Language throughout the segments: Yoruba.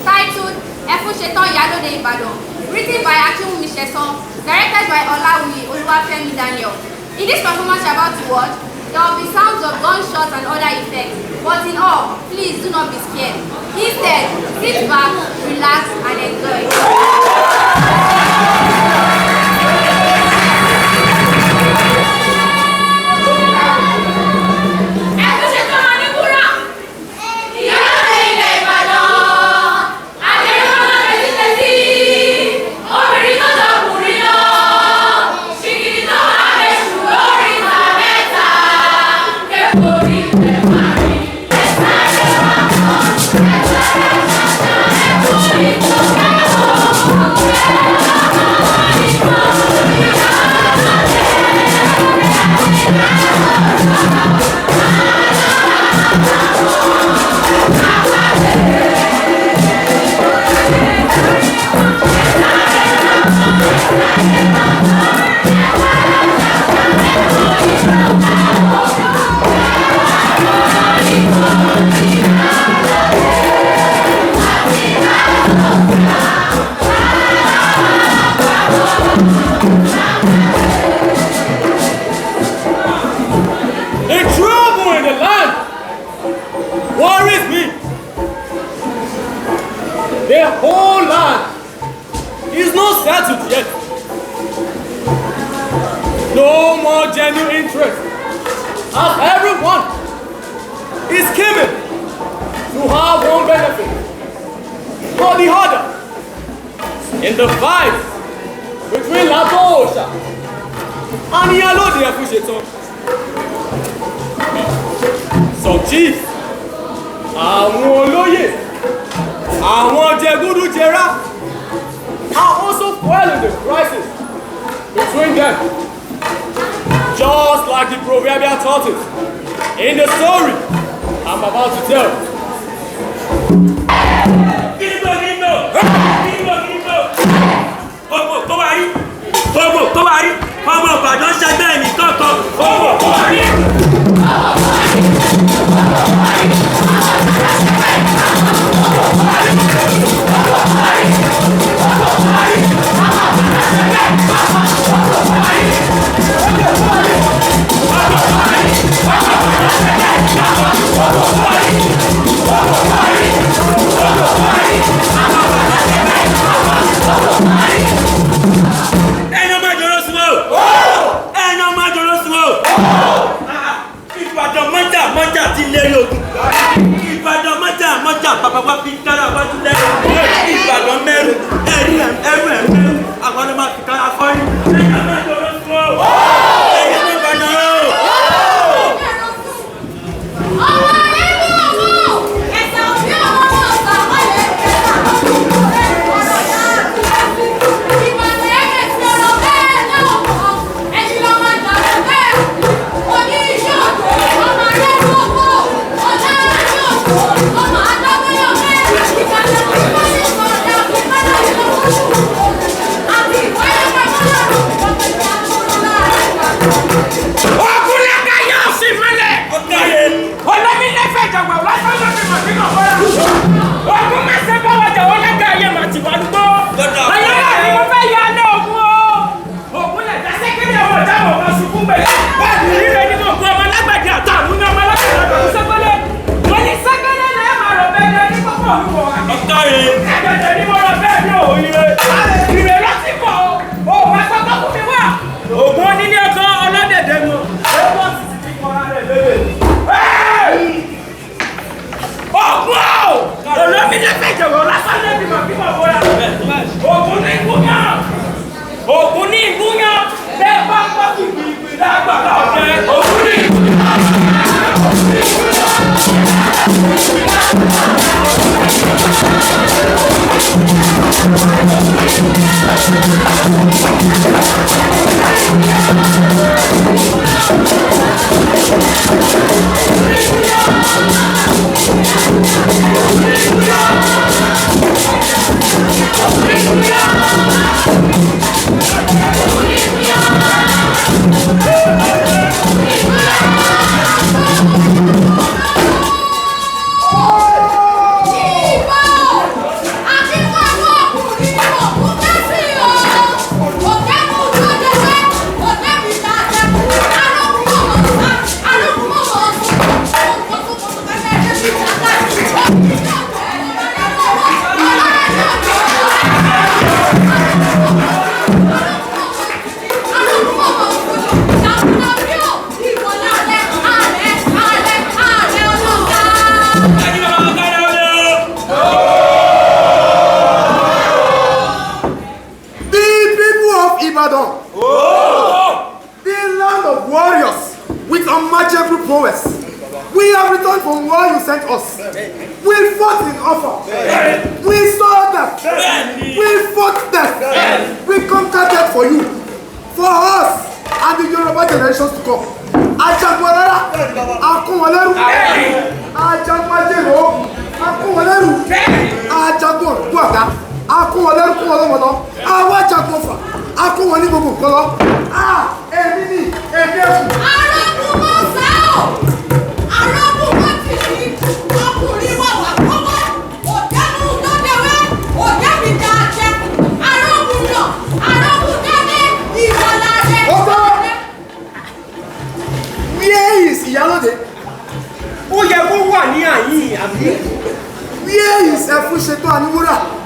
Titled Efunsetan Iyalode Ibadan, written by AKINWUNMI, directed by Daniel. In this performance you're about to watch, there will be sounds of gunshots and other effects, but in all, please do not be scared. Instead, sit back, relax, and enjoy. The whole land is not settled yet. No more genuine interest, as everyone is scheming to have one benefit for the other in the fight between Latosha and Iyalode Efunsetan. Some chiefs, àwọn olóyè, àwọn jẹgúdújẹrá are also fueling the crisis between them, just like the proverbial tortoise in the story I'm about to tell. Where is Efunsetan Iyalode?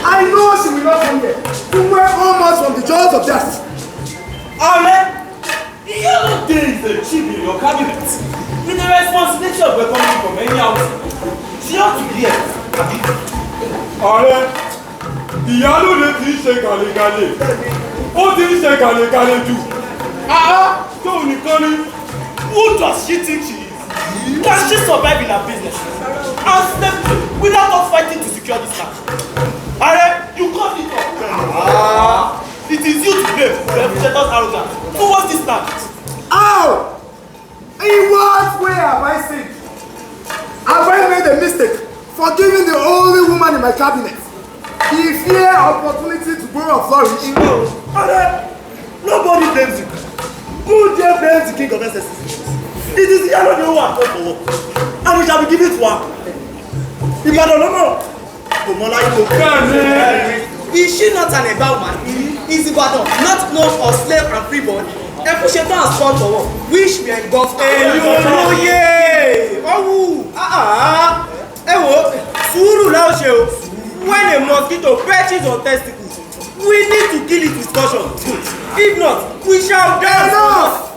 I know she will not come here. You were almost from the jaws of death. Amen. Iyalode is the chief in your cabinet, with the responsibility of welcoming from any outing. She ought to be here. Ààrẹ, Iyalode ti ń ṣe gàlégàlé. Ó ti ń ṣe gàlégàlé jù. Tóun nìkan ni. Who does she think she is? Can she survive in her business and step without us fighting to secure this land? Ààrẹ, you called it up. It is you to blame for Efunsetan's arrogance towards this land. How? In what way have I sinned? Have I made a mistake for giving the only woman in my cabinet the fair opportunity to grow and flourish? No, Ààrẹ, nobody blames you. Who dare blames the king of SESAN? It is Iyalode who has come for work, and we shall be given to her. Ibadan no. Is she not an endowment? Is Ibadan not known for slave and freeborn? Efunsetan has called for work, which we engulf. Sùúrù la ó ṣe o. When a mosquito perches on testicles, we need to kill it with caution. If not, we shall die. Enough!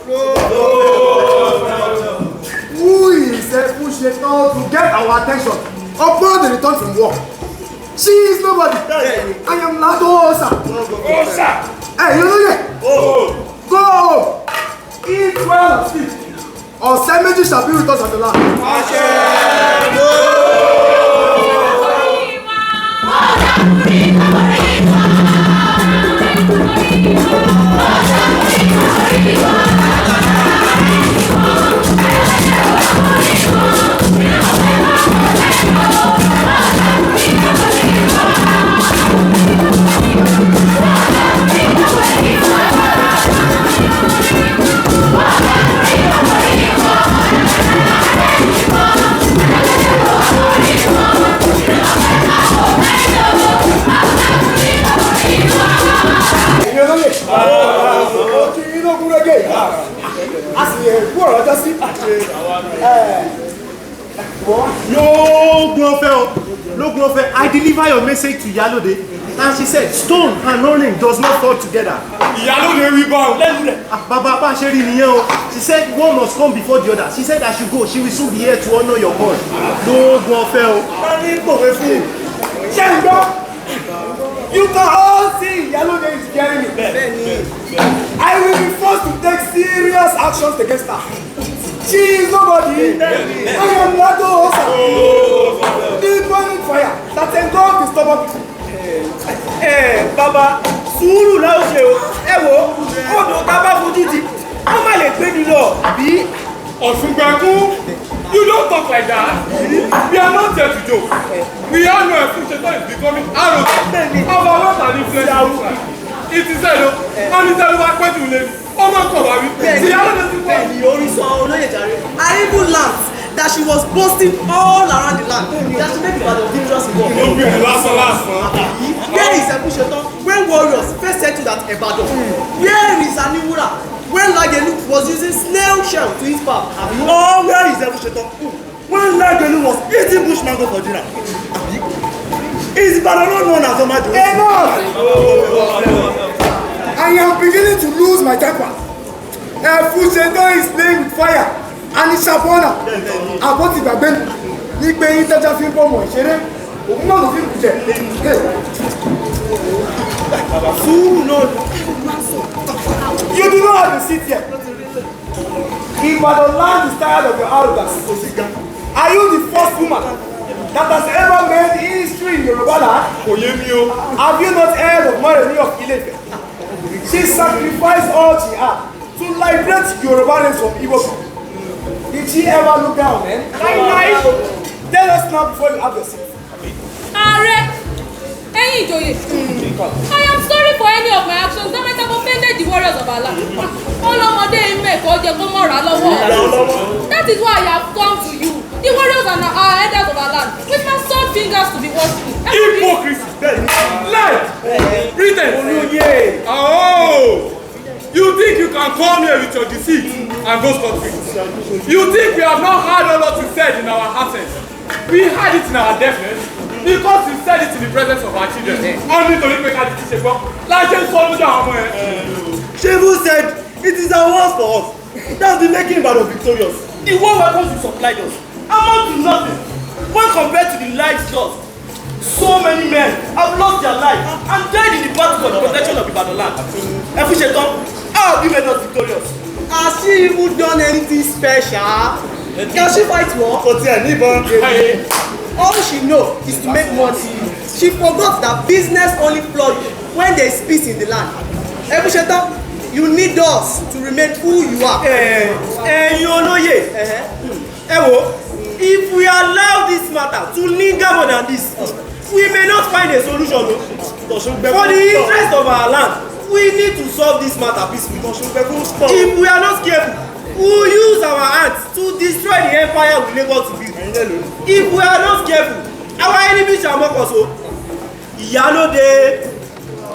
Who is Efunsetan to get our attention upon the return from war? She is nobody. I am not Osa. Hey, Iyalode! Go home. Eat well and sleep. Ọ̀sẹ̀ méjì shall be with us at the land. I deliver your message to Iyalode. And she said, stone and rolling does not fall together. Iyalode Ibadan. Baba Sheri Niyo. She said one must come before the other. She said I should go. She will soon be here to honor your call. No go fail. You can all see Iyalode is scaring me. I will be forced to take serious actions against her. She is nobody. I am Lado Osa. The burning fire that engulfed the stubborn people. Baba, sùúrù la ó ṣe o. Ẹ wo, odò tá bá fojú di, wọ́n má lè gbé ni lọ. Bí Ọ̀ṣungbẹ̀kún, you don't talk like that. We are not here to joke. We all know Efunsetan is becoming arrogant, overwhelmed and influenced. It is said, and it's said, we're going to live. Oh my God, bẹ́ẹ̀ni orí sọ olóyè jàre. I even laughed that she was boasting all around the land that she make Ibadan dangerous in war. Where is Efunsetan when warriors first settled at Ibadan? Where is Aniwura when Lagelu was using snail shell to eat pap? Oh, where is Efunsetan when Lagelu was eating bush mango for dinner? Is Ibadan not known as Omadu? Enough! I am beginning to lose my temper. Efunsetan is playing with fire and it's Shabona. About it again. Ní pé yín tẹ́já fi ń bọ́ ọmọ ìṣeré. Òun náà ló fi ń kú jẹ. You do not have to sit here. Ibadan land is tired of your arrogance. Are you the first woman that has ever made history in Yoruba land? Have you not heard of Mareni of Ilefe? She sacrificed all she had to liberate Yoruba race from Igbo. Did she ever look down, man? Tell us now before you have your seat. Ààrẹ, ẹ̀yin ìjòyè. I am sorry for any of my actions that might have offended the warriors of our land. Ọlọ́mọdé mẹ́kọ̀ọ́ jẹ kó mọ̀ra lọ́wọ́. That is why I have come to you, the warriors and our elders of our land, with my sword fingers to be worshipful. Hypocrisy! Lie! Pretense! Oh! You think you can come here with your deceit and go scot-free? You think we have not heard all what you said in our absence? We heard it in our deafness because you said it in the presence of our children. Only to make us teach about. Like just follow down. Shebu said it is our wars for us. That's the making Ibadan victorious. The war weapons you supplied us amount to nothing when compared to the lives lost. So many men have lost their lives and died in the battle for the protection of Ibadan land. Efunsetan, how have you made us victorious? Has she even done anything special? Can she fight war? All she knows is to make money. She forgot that business only flourishes when there is peace in the land. Efunsetan, you need us to remain who you are. If we allow this matter to linger more than this, we may not find a solution. For the interest of our land, we need to solve this matter peacefully. If we are not careful, we will use our hands to destroy the empire we labor to build. If we are not careful, our enemies shall mock us. Iyalode,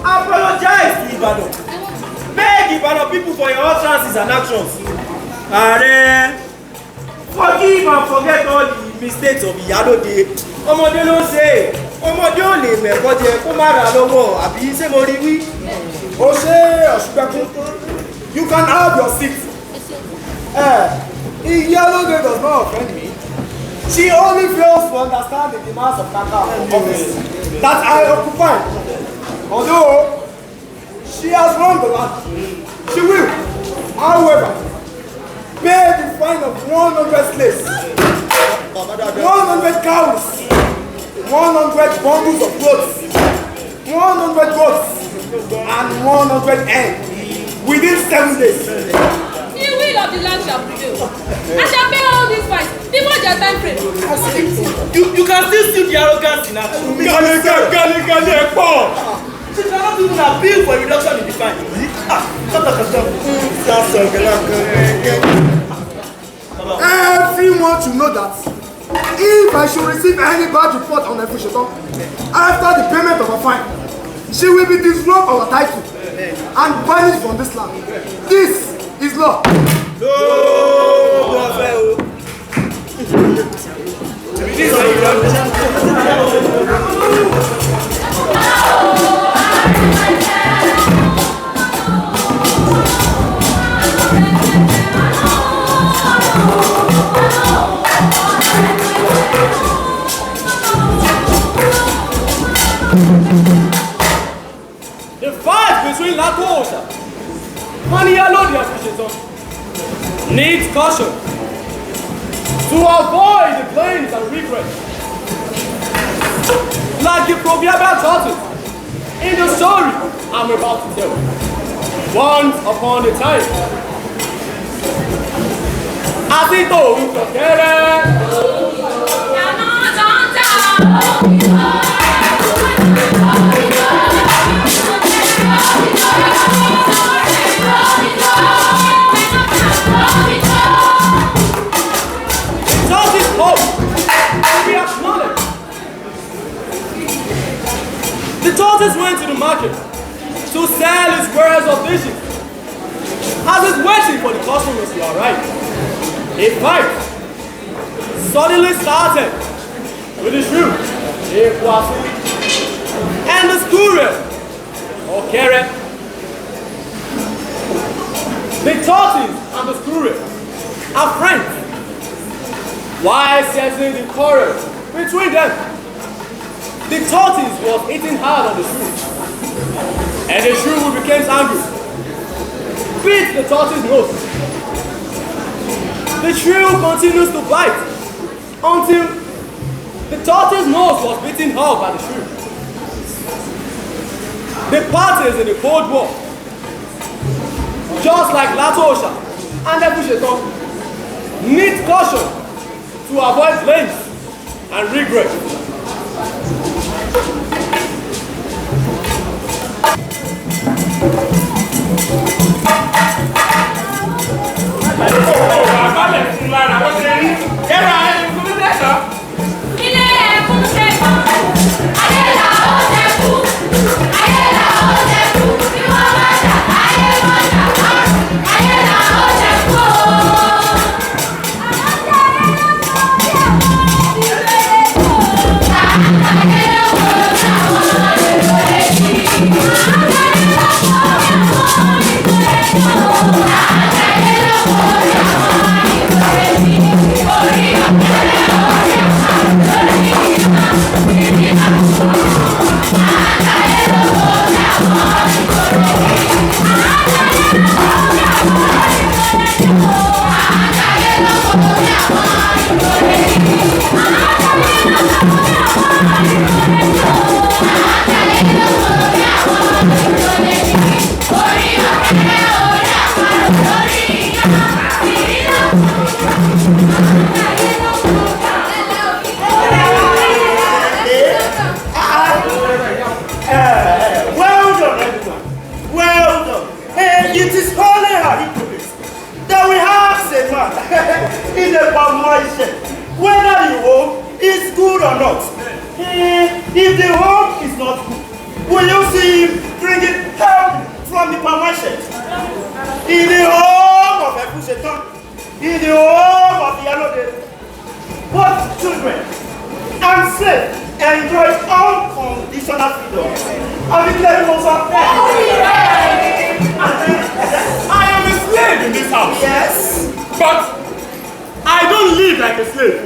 apologize to Ibadan. Beg Ibadan people for your utterances and actions. Ààrẹ, forgive and forget all the mistakes of Iyalode. Ọmọdé ló ń ṣe, ọmọdé ò lè mẹ̀kọ́ jẹ kó má ra lọ́wọ́ àbí ṣé mo rí wí. Ó ṣe Ọ̀ṣungbẹ̀kún. You can have your seat. Iyalode does not offend me. She only fails to understand the demands of Kaka office that I occupy. Although she has wronged the land, she will, however, pay the fine of 100 slaves, 100 cows, 100 bundles of clothes, 100 goats, and 100 hens within 7 days. The will of the land shall prevail. I shall pay all these fines before their time frame. You can still see the arrogance in her. She cannot even appeal for a reduction in the fine. Everyone should know that if I should receive any bad report on Efunsetan after the payment of a fine, she will be disrobed of her title and banished from this land. This is law. Oh! Iyalode Ibadan needs caution to avoid the claims and regrets. Like the proverbial tortoise in the story I'm about to tell. Once upon a time, àtìtò kẹ̀kẹ́rẹ́. Tortoise hope we acknowledge. The tortoise went to the market to sell his wares of dishes. As he's waiting for the customers to arrive, a fight suddenly started with the shrew, and the squirrel, or carrot. The tortoise and the squirrel are friends. While settling the quarrel between them, the tortoise was eating hard on the shrew, and the shrew became angry, bit the tortoise's nose. The shrew continues to bite until the tortoise's nose was bitten off by the shrew. The parties in the Cold War, just like Latosha and Efunsetan, need caution to avoid blames and regret. In the permission, whether the home is good or not. If the home is not good, will you see him drinking help from the permission? In the home of Efunsetan, in the home of Iyalode, both children and slaves enjoy unconditional freedom. Have you cleared also? I am a slave in this house. Yes. But I don't live like a slave.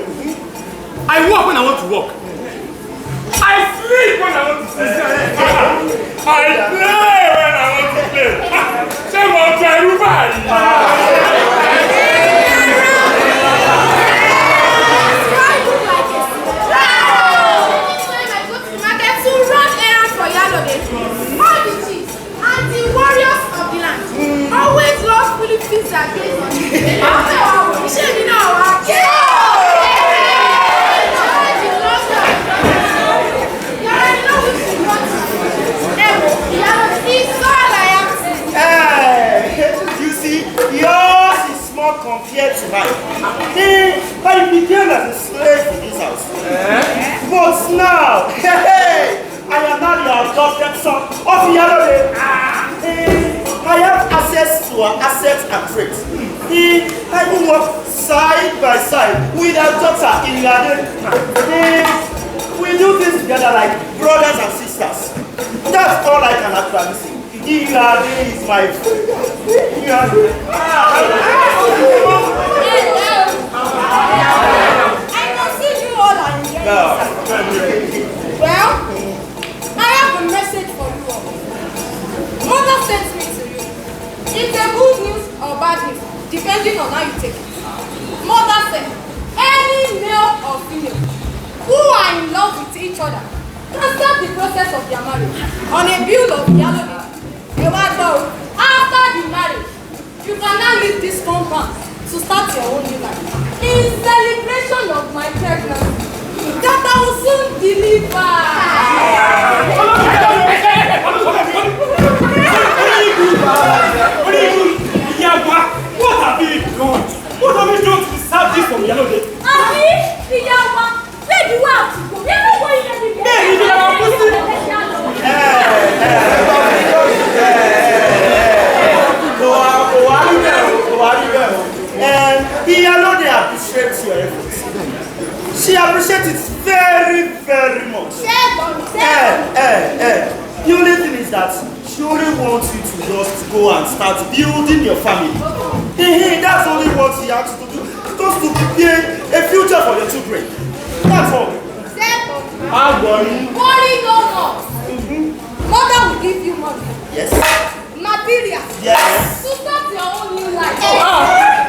I work when I want to work. I sleep when I want to sleep. I play when I want to play. Say what I do. Always love fully feeds their place on you. You see, yours is small compared to mine. I began as a slave in this house. But now, I am now the adopted son of Iyalode. I have access to our assets and traits. I will work side by side with our daughter Iyalode. We do things together like brothers and sisters. That's all I can actually say. Iyalode is my friend. I can see you all are engaged. Well, I have a message for you all. Mother sent me to you. It's a good or bad news, depending on how you take it. Mother said, any male or female who are in love with each other can start the process of their marriage on a bill of Iyalode. After the marriage, you can now leave this compound to start your own new life. In celebration of my pregnancy, that I will soon deliver. What have you done? What have you done to deserve this from Iyalode? Abi, Iyawa, where do you have to go? Where are you going to Iyalode appreciates your efforts. She appreciates it very, very much. The only thing is that she only wants you to just go and start building your family. That's only what she has to do. Just to prepare a future for your children. That's all. Worry no more. Mother will give you money. Yes. Material. Yes. To start your own new life.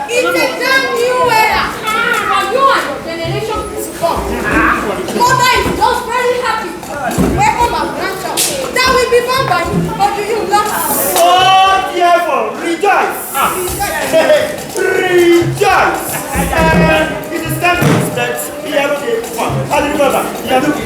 It's a damn new era for you and your generation to come. Mother is just very happy to welcome our grandchild that will be born by you. Or do you love her? Oh, therefore, rejoice. Rejoice. It is time to respect Iyalode. How do you know that? Iyalode.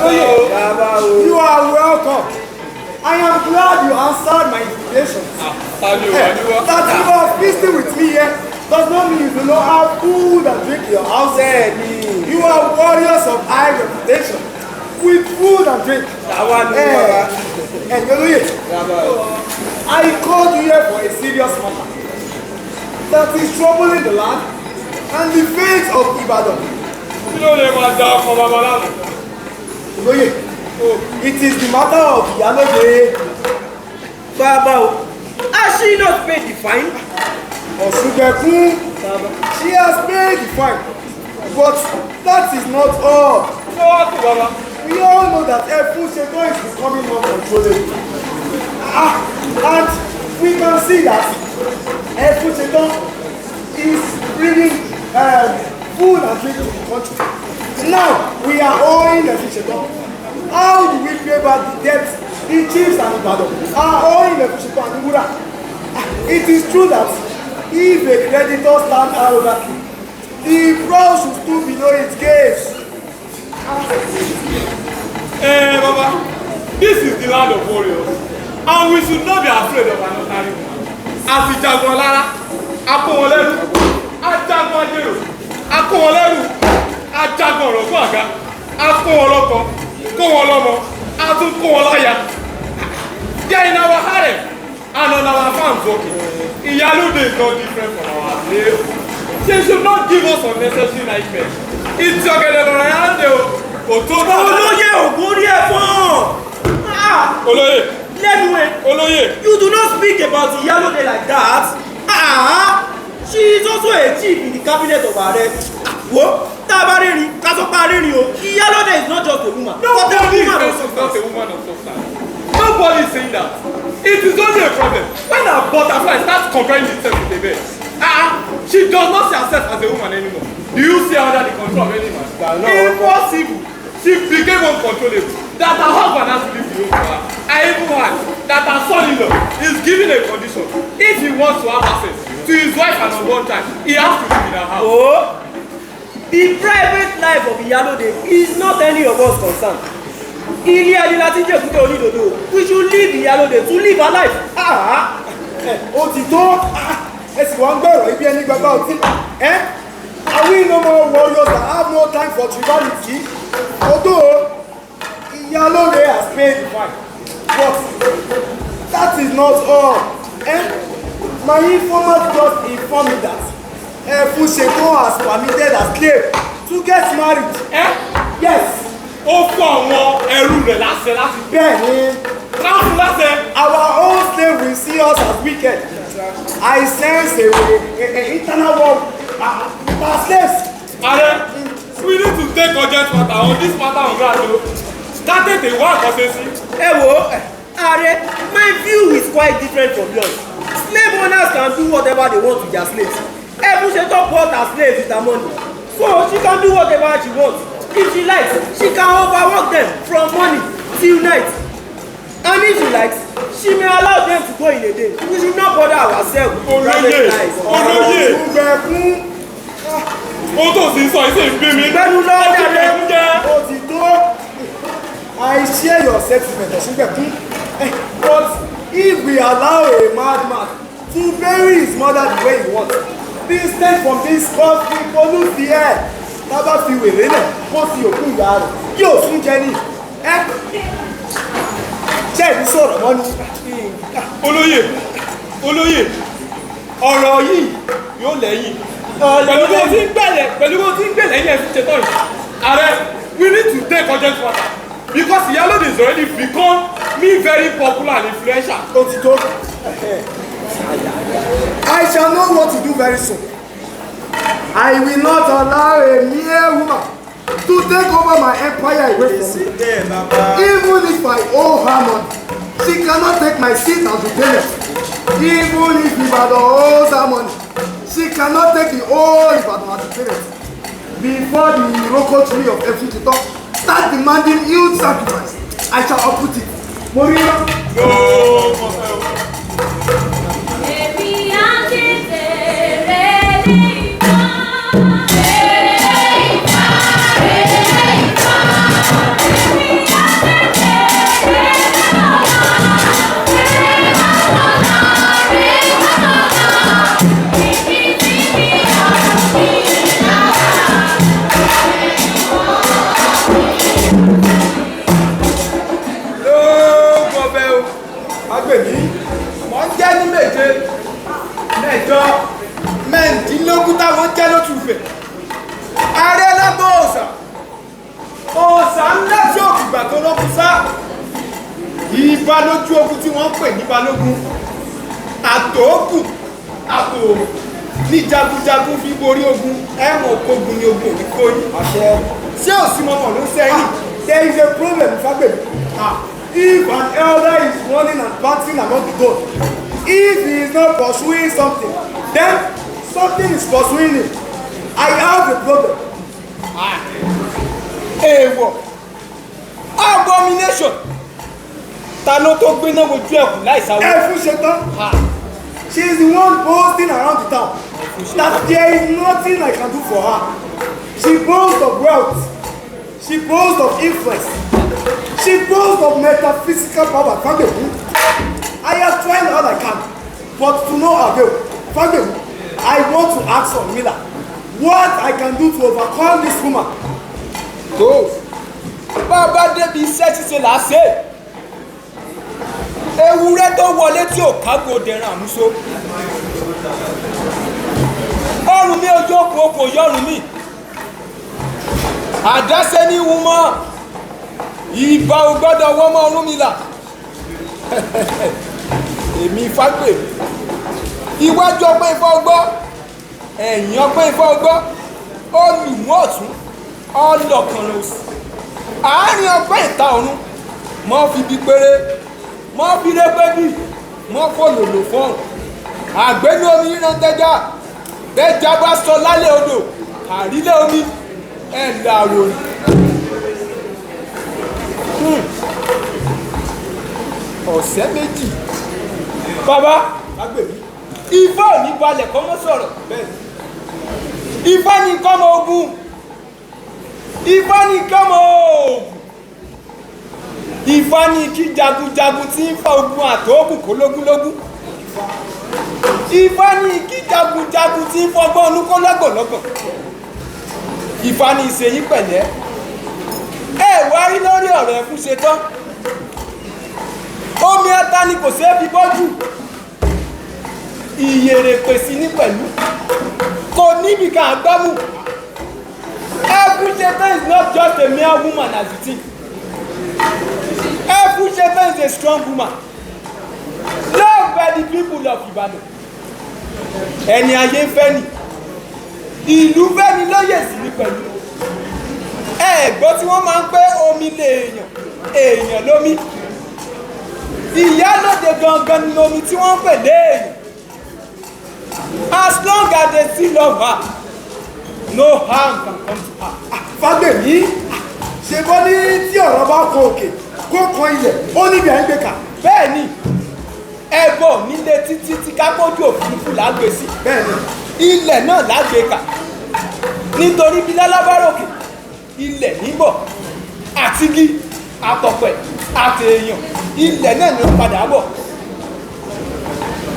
You are welcome. I am glad you answered my invitation. That you are feasting with me here does not mean you do not have food and drink in your house. You are warriors of high reputation with food and drink. I called you here for a serious matter that is troubling the land and the faith of Ibadan. It is the matter of Iyalode. Baba, has she not paid the fine? She has paid the fine. But that is not all. We all know that Efunsetan is becoming more controllable. And we can see that Efunsetan is bringing food and drink to the country. Now we are owing Efunsetan. How do we pay back the debt the chiefs and Ibadan are owing Efunsetan and Imura? It is true that if a creditor stands arrogantly, the proud should stoop below its gaze. Baba, this is the land of warriors, and we should not be afraid of an ordinary woman. As the Jagun Lara, Akowoleru, Ajagun Ajero, Akowoleru, Ajagun Orogun Aga, Akowoloko, Kowolomo, Atun Kowolaya. They are in our harem and on our farms working. Iyalode is not different from our slave. They should not give us unnecessary nightmares. It's your Olóyè Ògúnrí Ẹ̀fọ́n! Olóyè! Lẹ́nu ẹ̀! Olóyè! You do not speak about Iyalode like that. She is also a chief in the cabinet of Ààrẹ. Wo tá a bá rẹ́rìn ká sọ pé a rẹ́rìn o. Iyalode is not just a woman. Nobody is not a woman of substance. Nobody is saying that. It is only a problem when a butterfly starts comparing itself with a bird. She does not see herself as a woman anymore. Do you see her under the control of any man? Impossible. She became uncontrollable. That her husband has to leave the home for her. I even heard that her son-in-law is given a condition. If he wants to have access to his wife and unborn child, he has to live in her house. Oh, the private life of Iyalode is not any of us concerned. Ilé ẹni láti jẹ́ òkúté onídòdó. We should leave Iyalode to live her life. Ó ti tó. Ẹ sì wá ń gbọ́rọ̀ ibi ẹni gbàgbá ọtí. Are we no more warriors that have no time for tribality? Although Iyalode has paid the fine, but that is not all. My informant just informed me that Efunsetan has permitted a slave to get married. Yes. Ó fún àwọn ẹrú rẹ̀ láṣẹ láti Bẹ́ẹ̀ni. láṣẹ. Our own slave will see us as wicked. I sense a internal war with our slaves. Ààrẹ, we need to take urgent matter on this matter on ground o. Started a war consensus. Ẹ wo, Ààrẹ, my view is quite different from yours. Slave owners can do whatever they want with their slaves. Efunsetan bought her slaves with her money, so she can do whatever she wants. If she likes, she can overwork them from morning till night. And if she likes, she may allow them to go in a day. We should not bother ourselves with private lives. Olóyè! Ó tó sì sọ ìṣe ìbí mi. Bẹ́ẹ̀ni lọ́wọ́ rẹ̀. Ó ti tó. I share your sentiment, Ẹ̀ṣúgbẹ̀kún. But if we allow a madman to bury his mother the way he wants, the stench from this cause will pollute the air. Tábà fi wèrè náà kó sí òkú ìyá rẹ̀ yóò tún jẹ ní. Ṣé ìlú sọ̀rọ̀ mọ́ ni? Olóyè! Olóyè! Ọ̀rọ̀ yìí yóò lẹ́yìn. Pẹ̀lú bó ti ń gbẹ̀lẹ̀ yẹn fún ṣetán yìí. Ààrẹ, we need to take urgent water because Iyalode is already become me very popular and influential. Otito, I shall know what to do very soon. I will not allow a mere woman to take over my empire away from me. Even if I owe her money, she cannot take my seat as lieutenant. Even if Ibadan owes her money, she cannot take the whole Ibadan as lieutenant. Before the Iroko tree of Efunsetan start demanding huge sacrifice, I shall uproot it. Morina. No, mẹ́ẹ̀dínlógún táwọn jẹ́ lótùfẹ̀ ààrẹ lábọ́ ọ̀sà ńlá tí òkùgbà tó lọ́kùn sá ìbá lójú ogun tí wọ́n ń pè ní balógun àtòókù ní jagunjagun fi borí ogun ẹ̀wọ̀n òkógun ní ogun òní kóyí àṣẹ ṣé ò sí mọ́mọ́ ló sẹ́yìn. There is a problem, Fagbemi. If an elder is running and bouncing among the goats, if he is not pursuing something, then something is pursuing him. I have a problem. Èèwọ̀ abomination ta ló tó gbéná wojú ẹkùn láìsáwọ́. Efunsetan, she is the one boasting around the town that there is nothing I can do for her. She boasts of wealth. She boasts of influence. She boasts of metaphysical power. Fagbemi, I have tried all I can, but to no avail. Fagbemi, I want to ask on Mila what I can do to overcome this woman. Tó bàbá débi iṣẹ́ ṣíṣe là á ṣe ewúrẹ́ tó wọlé tí ò kágo dẹran àmúṣó ọrùn mi ojú òkú okò yọrùn mi àdáṣe ní ìwú mọ́ ìbá ò gbọ́dọ̀ wọ́ mọ́ Ọ̀rúnmìlà èmi Fágbèmí iwájú ọpẹ́ Ifá ọgbọ́ ẹ̀yìn ọpẹ́ Ifá ọgbọ́ olùmú ọ̀tún ọlọ́kànlọ́ òsì àárín ọpẹ́ ìta ọ̀run mọ́ fi bí péré mọ́ fi rẹ́pẹ́ bí mọ́ fòlòlò fọ́ọ̀n àgbẹ̀nu omi ríran tẹ́já bẹ́ẹ̀já bá sọ lálẹ́ odò àrílẹ̀ omi ẹ̀ làrò ọ̀sẹ̀ méjì bàbá Fágbèmí Ifá ò ní balẹ̀ kọ́ mọ́ sọ̀rọ̀ bẹ́ẹ̀ Ifá ní nǹkan mọ ogun Ifá ní nǹkan mọ oògùn Ifá ní kí jagunjagun tí ń fa ogun àtòókù kó lógúnlógún Ifá ní kí jagunjagun tí ń fọgbọ́n ọdún kó lọ́gbọ̀lọ́gbọ̀ Ifá ní ìṣèyí pẹ̀lẹ́ ẹ wá rí lórí ọ̀rọ̀ Ẹfúnṣetán omi ata ni kò ṣeé fi bọ́jú ìyèrè pèsè ní pẹ̀lú kò níbi kan àgbámù Ẹfúnṣetán is not just a mere woman as you think. Ẹfúnṣetán is a strong woman loved by the people of Ibadan. Ẹni ayé ń fẹ́ ni ìlú fẹ́ ni lóye sí ní pẹ̀lú ẹ̀gbọ́n tí wọ́n máa ń pé omi lè èèyàn lómi Ìyálóde gangan ni omi tí wọ́n ń pè léèyàn. As long as they still love her, no harm can come to her. Fágbèmí, ṣe bọ́ ní tí ọ̀rọ̀ bá kọ òkè kó kan ilẹ̀ ó níbi à ń gbé kà. Bẹ́ẹ̀ ni ẹbọ nílé títí tí kápójú òfurufú lágbè sí. Bẹ́ẹ̀ ni ilẹ̀ náà lágbè kà nítorí bí lálábáròkè ilẹ̀ níbọ̀ àtigi àtọ̀pẹ̀ àtèèyàn ilẹ̀ náà ni ó padà bọ̀.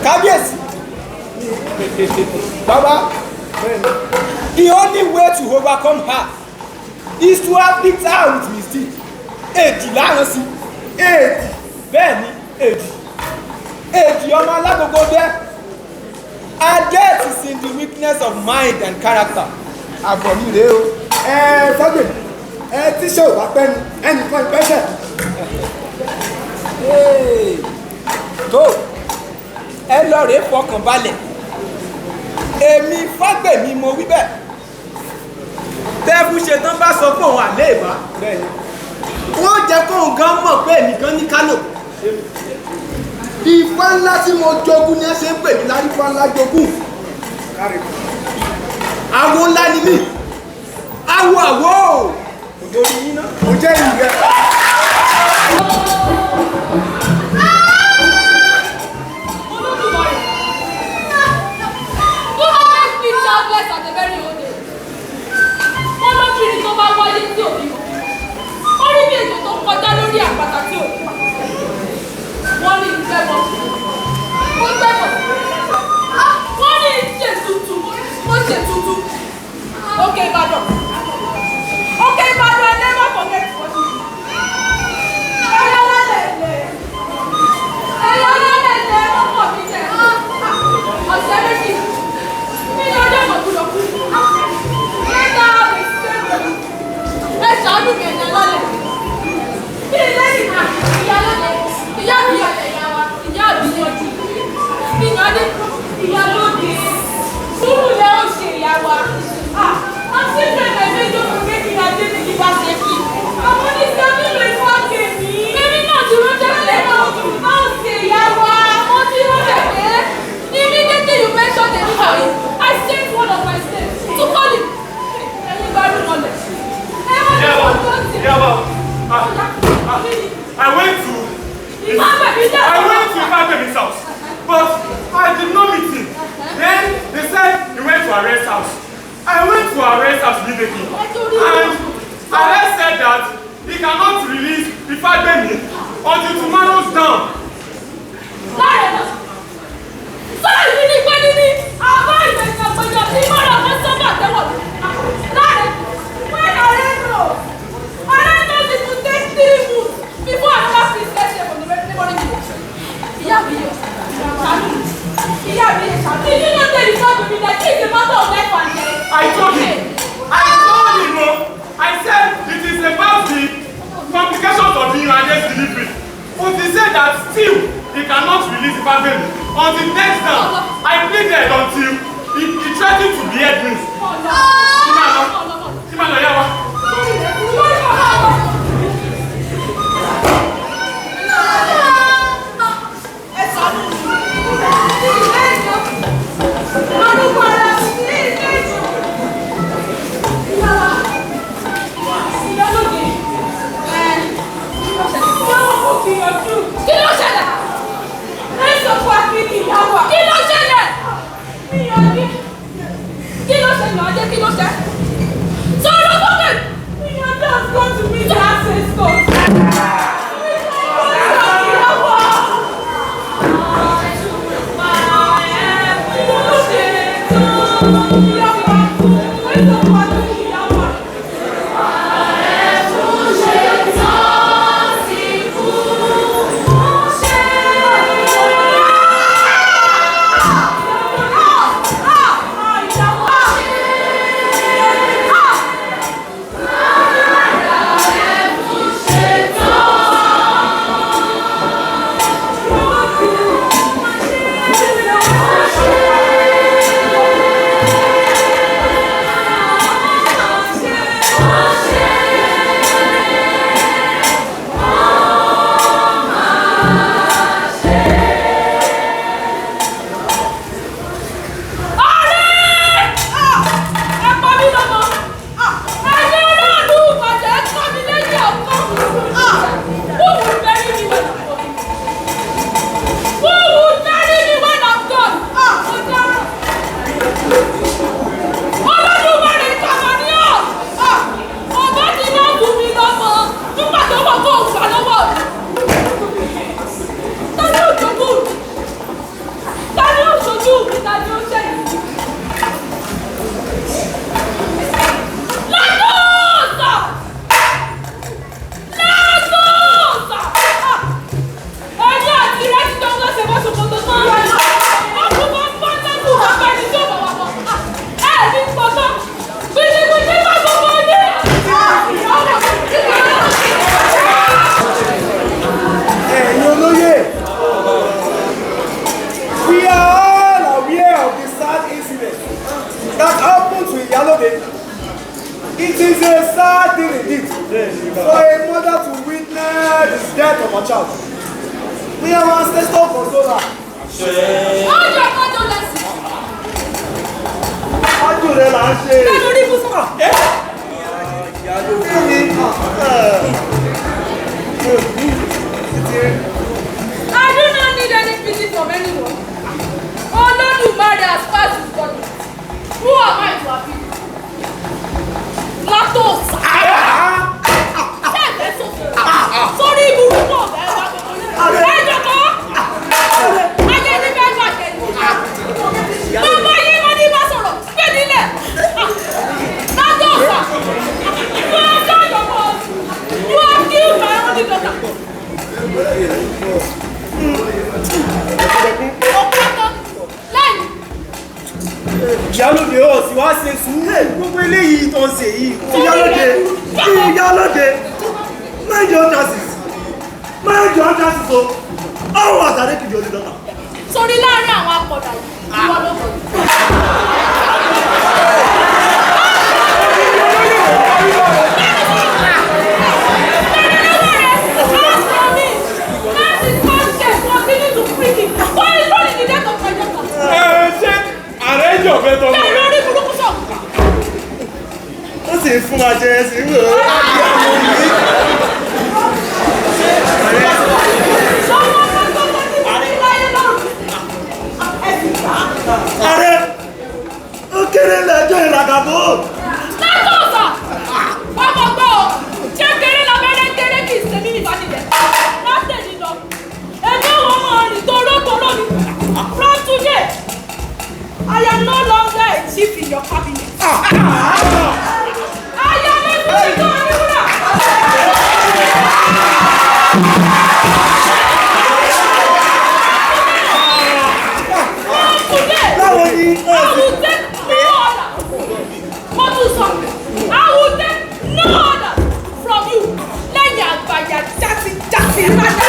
Kábíyèsí bàbá the only way to overcome her is to afflict her with mischief. Èjì láàrín sí èjì bẹ́ẹ̀ ni èjì ọmọ alágogo dẹ́. Her death is in the weakness of mind and character. Àbọ̀mí rèé o. Fágbèmí tíṣẹ́ ò bá pẹ́ ni ẹnìkan ìpẹ́ṣẹ̀ lọ rèé fọkàn balẹ̀ èmi Fágbèmí mo wí bẹ́ẹ̀ tẹ́fúnṣetán bá sọ pé òun àlè ìbá wọ́n jẹ́ kóun gan mọ̀ pé èmi gan ní Kánò Ifá ńlá tí mo jogún ni ẹ ṣe ń pè mí lárífá ńlá jogún. Awo ńlá ni mí awo ògbórí yín náà. Mo jẹ́ ìrẹ́. Okay, Ibadan. Okay, Ibadan, never forget what you do. Iyalode, sùúrù lẹ ó ṣe ìyá wa. I'm still trying my best to make it as if it was safety. I'm only standing with Fágbèmí. Èmi náà ti rọ́jẹ́ pé máa ń ṣe ìyá wa. Mo ti rọ́jẹ́ pé immediately you mention the delivery, I sent one of my staff to call him. Ẹ̀yin bá rí mọ́lẹ̀. I went to Fágbèmí's house, but I did not meet him. Then they said he went to arrest house. I went to arrest house immediately, and arrest said that he cannot release the Fágbèmí until tomorrow's dawn. Sorry, we need money. Our boys are coming up. We want to have some of them. When I know it will take 3 months before I have this letter from the morning. Did you not tell the Fágbèmí that it's a matter of life and death? I told him. I said it is about the complications of the United delivery. But he said that still he cannot release the Fágbèmí until next time. I pleaded until he threatened to behead me. Kí ló ṣẹlẹ̀? Ẹ sọ fún Akíní ìyá wa. Kí ló ṣẹlẹ̀? Mi ò ní. Kí ló ṣẹlẹ̀ ọjọ́ kí ló ṣẹ? Sọ̀rọ̀ fọ́kẹ́ celebrate the death of a child. We are ancestor consoler. Hold your condolences. Ájú rẹ̀ là ń ṣe. Bẹ́ẹ̀ lórí ibùsùn. I do not need any pity from anyone. Olódùmarè has passed his body. Who am I to appeal? Lactose. Ṣé ẹ̀fẹ̀ sọ̀tẹ̀? Sórí ibùdó náà bẹ́ẹ̀ wá pẹ̀lú. Ẹ jọ̀kọ́. Ayé ní bẹ́ẹ̀ bàjẹ́ ni. Bàbá yìí wọ́n ní bá sọ̀rọ̀. Bẹ́ẹ̀ nílẹ̀. Lactose. You have done your worst. You have killed my only daughter. Ìyálóde ọ̀ sì wá ṣe sùúrù gbogbo eléyìí tó ń ṣe yìí. Iyalode, mind your justice. Mind your justice o. How was that to your daughter? Sórí láàárín àwọn akọ̀dà yìí, ìwọ ló kọ̀. Ó sì ń fún wa jẹ ẹsìn wò ó. Ààrẹ, ó kéré lẹ́jọ́ ìràgàbọ̀. Látọ̀ọ̀sà! Ọmọ gbọ́ ọ, ṣé kéré labẹ́rẹ́ kéré kì í ṣe mí nìbánilẹ̀? Látẹ̀lí lọ, ẹgbẹ́ wọn máa rìn torótoró ni. From today, I am no longer a chief in your cabinet. I am a political ruler. From today, I will take no order. What do something? I will take no order from you. Lẹ́yìn àgbàyà jásí rájà.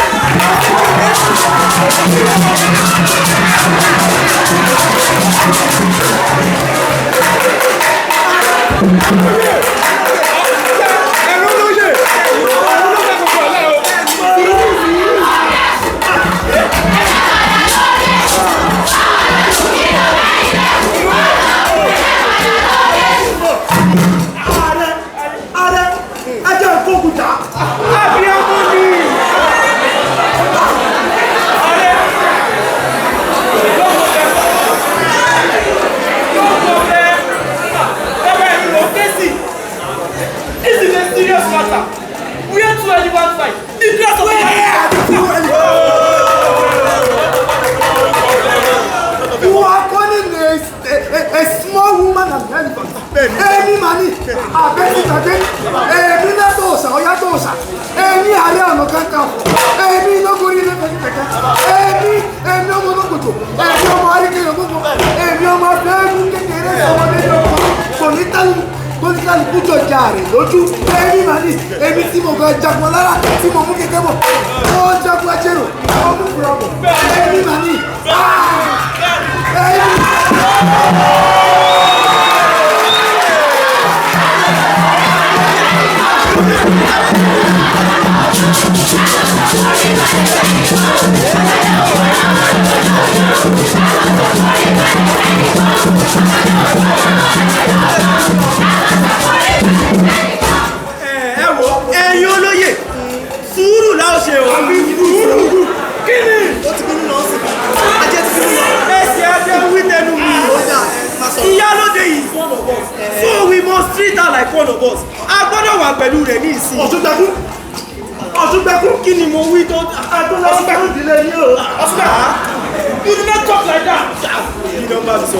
Lójú ẹni màá ní èmi tí mo gan jagun lára tí mo mú kékeré bọ̀ ó jagun ajérò ó mú fúra bọ̀ ẹni màá ní ẹni. Ẹ̀yin olóyè sùúrù la ó ṣe o. Sùúrù kí ni? Ó ti bínú lọ sí i. Ajé ti bínú lọ. Ẹsẹ̀ ajé wí tẹnu mi. Iyalode is one of us. So we must treat her like one of us. A gbọ́dọ̀ wà pẹ̀lú rẹ̀ ní ìsìn. Ọ̀túngbẹ́kún. Kí ni mo wí tó? Ọ̀túngbẹ́kún ìdílé yìí o. Ọ̀túngbẹ́kún. You do not talk like that. You don't bá mi sọ.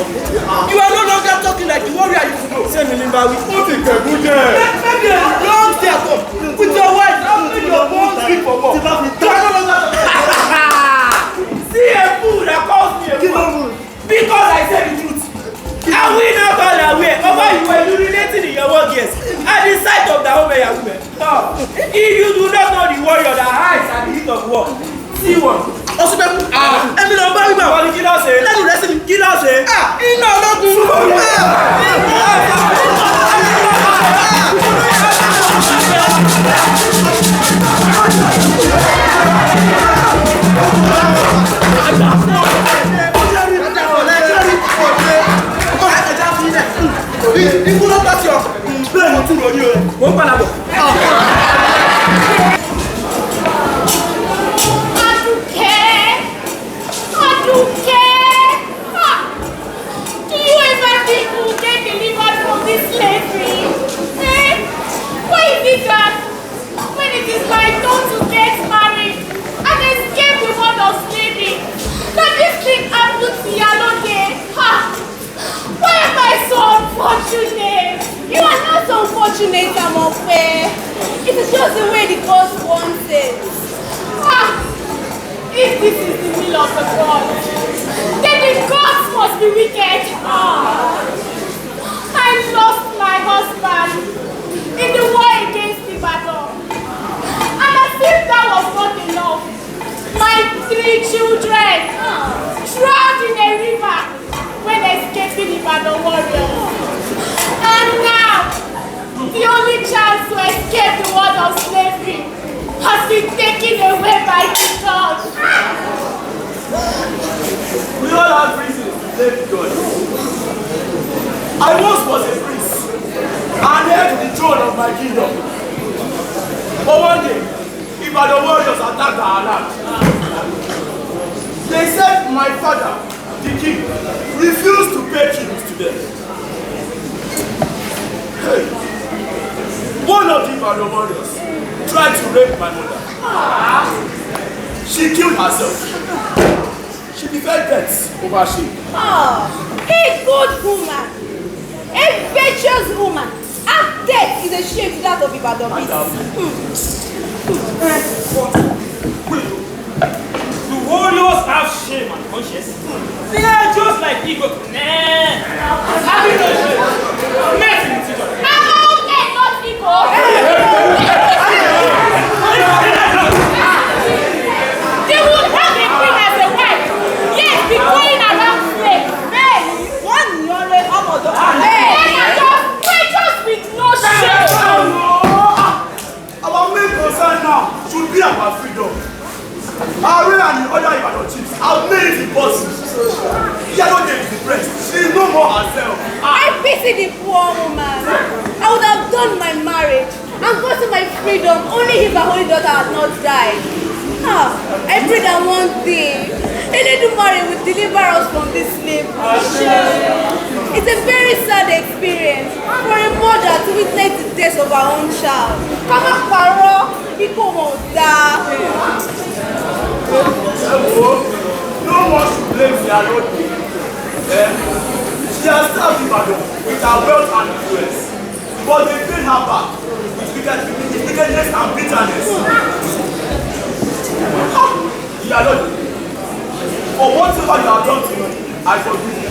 You are no longer talking like the warrior you know. Ṣé mi ní bá wí? Ó ti kẹ̀kú jẹ́. Maybe a long stay at home with your wife after your one sleep for more. You are no longer see a fool that calls me a fool because I said the truth. And we now call away over you were urinating in your work years at the sight of the home your women. Now, if you do not know the warrior that hides at the heat of war, see one. Ọ̀ṣunbẹ́kún, ẹ̀mí lọ bá wíwà wọ́n ní kí lọ́ọ́ ṣe. Lẹ́nu rẹ̀ sì ní kí lọ́ọ́ ṣe. Iná ológun. unfortunate, I'm unfair. It is just the way the gods want it. If this is the will of the gods, then the gods must be wicked. I lost my husband in the war against Ibadan. And as if that was not enough, my 3 children drowned in a river when escaping Ibadan warriors. And now, the only chance to escape the world of slavery has been taken away by the gods. We all have reasons to blame God. I once was a priest and heir to the throne of my kingdom. But one day, Ibadan warriors attacked our land. They said my father, the king, refused to pay tribute to them. Hey, one of the Ibadan warriors tried to rape my mother. She killed herself. She preferred death over shame. A good woman, a virtuous woman, and death is a shame to that of Ibadan. The warriors have shame and conscience. They are just like people. Having no shame. Messing with each other. Okay, not people. They will have a queen as a wife. Yes, be going around slaves. Men, one young Amado. Men are just righteous with no shame. Our main concern now should be our freedom. Our and the other Ibadan chiefs have made it impossible. Iyalode is depressed. She is no more herself. I pity the poor woman. I would have done my marriage and gotten my freedom only if my only daughter had not died. I pray that one day Eledumare will deliver us from this slavery. It's a very sad experience for a mother to witness the death of her own child. Kama paro, iko mo da. No one should blame Iyalode. She has served Ibadan with her wealth and influence, but they paid her back with wickedness and bitterness. Iyalode, for whatever you have done to me, I forgive you.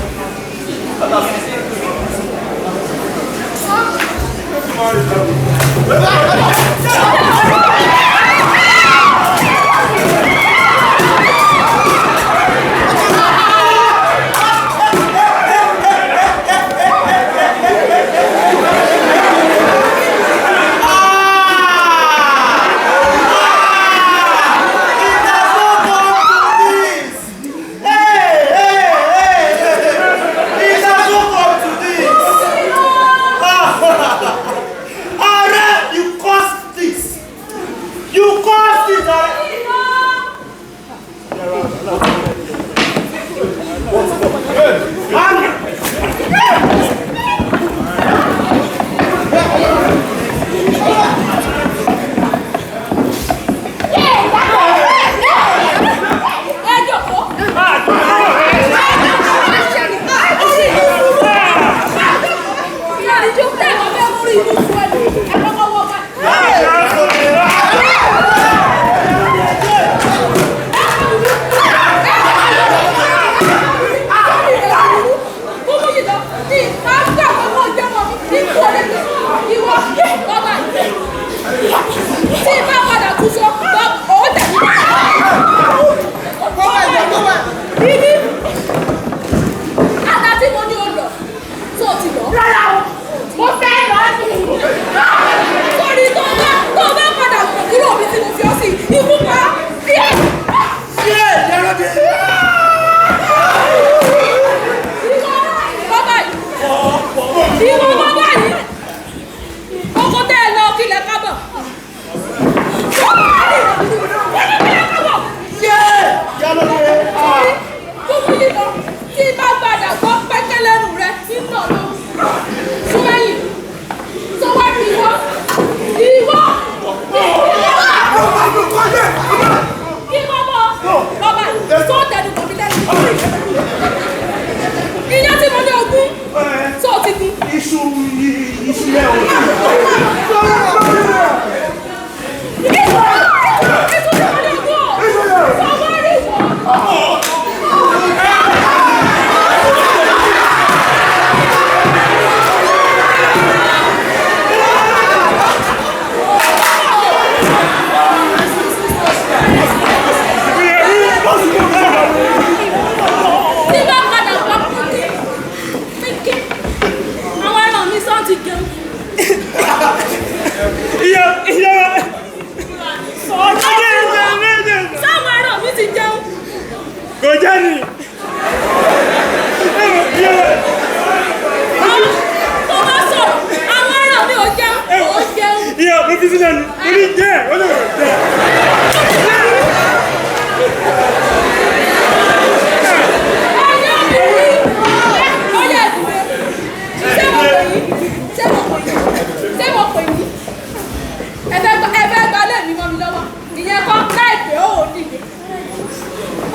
ìyẹn kan láìpẹ́ ó dìde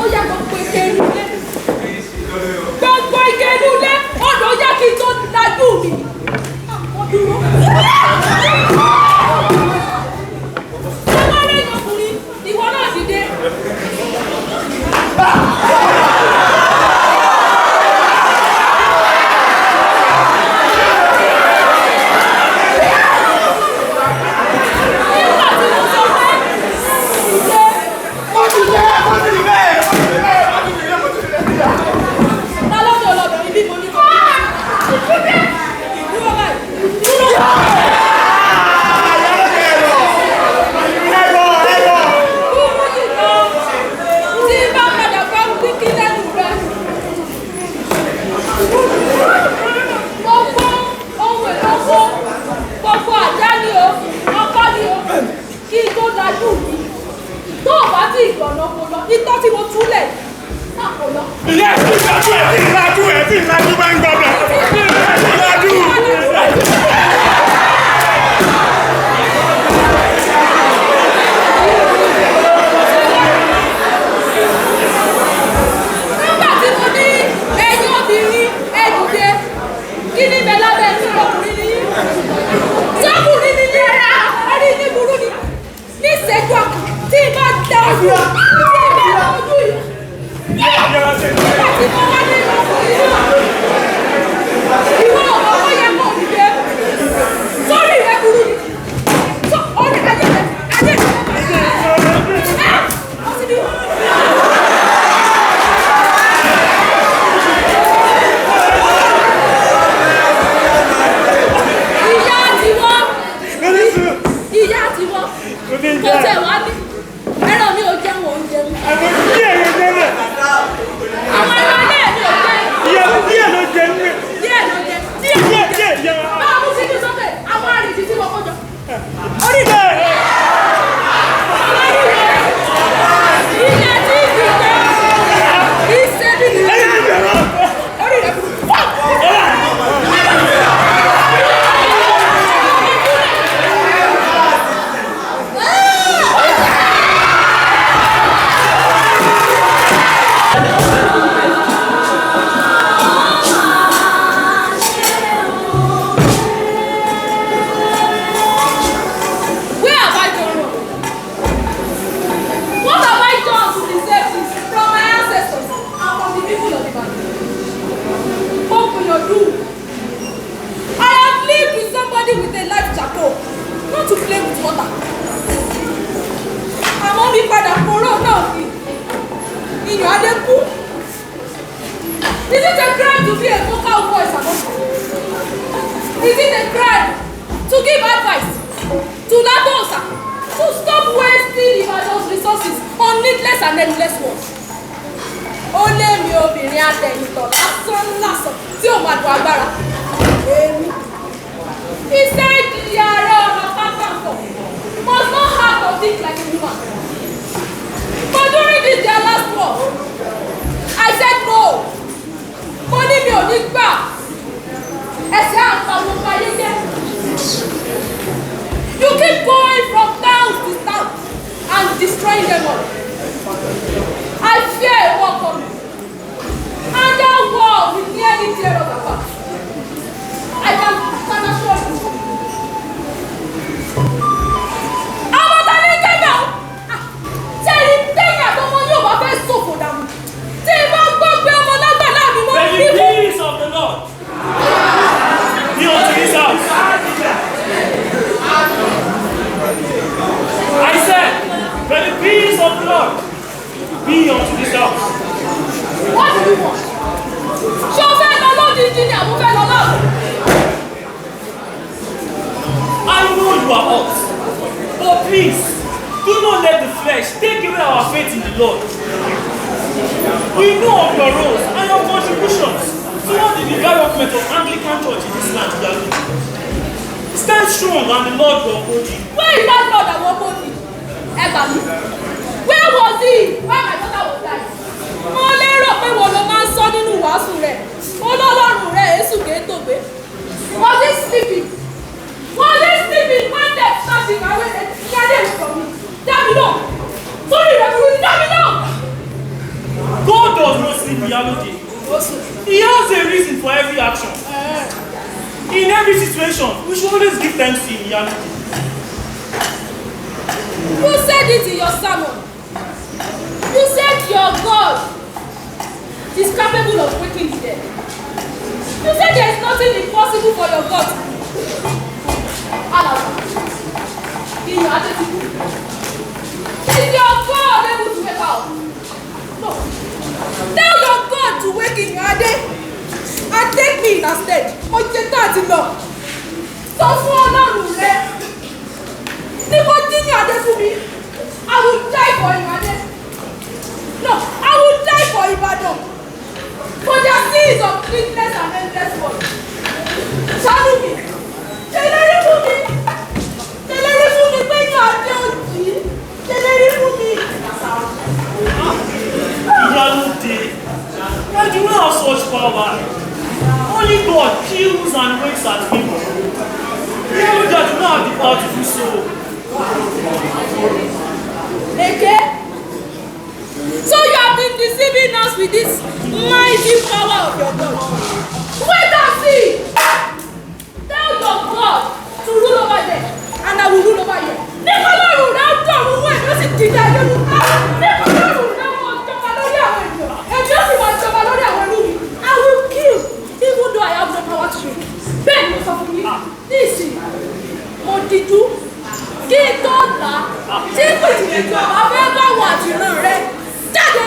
ó yá gbogbo ike inú ilé gbogbo ike inú ilé ọ̀dọ̀ yá kí n tó lajú mi àwọn dúró. ọmọ rẹ̀ yọkùnrin ìwọ náà dìde. Was he sleeping when they started away? He had it from me. Damn it all. Sorry, Reverend, let me know. God does not sleep Iyalode. He has a reason for every action. In every situation, we should always give thanks to Iyalode. You said it in your sermon. You said your God is capable of waking the dead. You said there is nothing impossible for your God. In your attitude, is your God able to wake out? No. Tell your God to wake in your day and take me instead. Mo jẹ táàtì lọ. Sọ fún Ọlọ́run rẹ. Ní mo jí ní adé fún mi, I will die for Ìbàdàn. No, I will die for Ìbàdàn. For their sins of weakness and endless work. Ṣàánú mi. Ṣèlérí fún mi. Ṣèlérí fún mi pé ní adé òjì. Ṣèlérí fún mi. Iyalode, I do not have such power. Only God kills and wakes at people. Iyalode, I do not have the power to do so. Again? So you have been deceiving us with this mighty power of your God. Wait and see! Tell your God to rule over them, and I will rule over you. Nikolorun náà dọ̀rùn wẹ̀ ló sì di dáyé mú. Nikolorun náà wọ́n jọba lórí àwọn ènìyàn. Èmi ó sì wọ́n jọba lórí àwọn ẹrú mi. I will kill even though I have no power to kill. Bẹ́ẹ̀ ni mo sọ fún yín. Níìsín, mo dijú kí n tó là á tí pìtìpìtì ọ̀bá fẹ́ bá wà àtìrán rẹ jáde.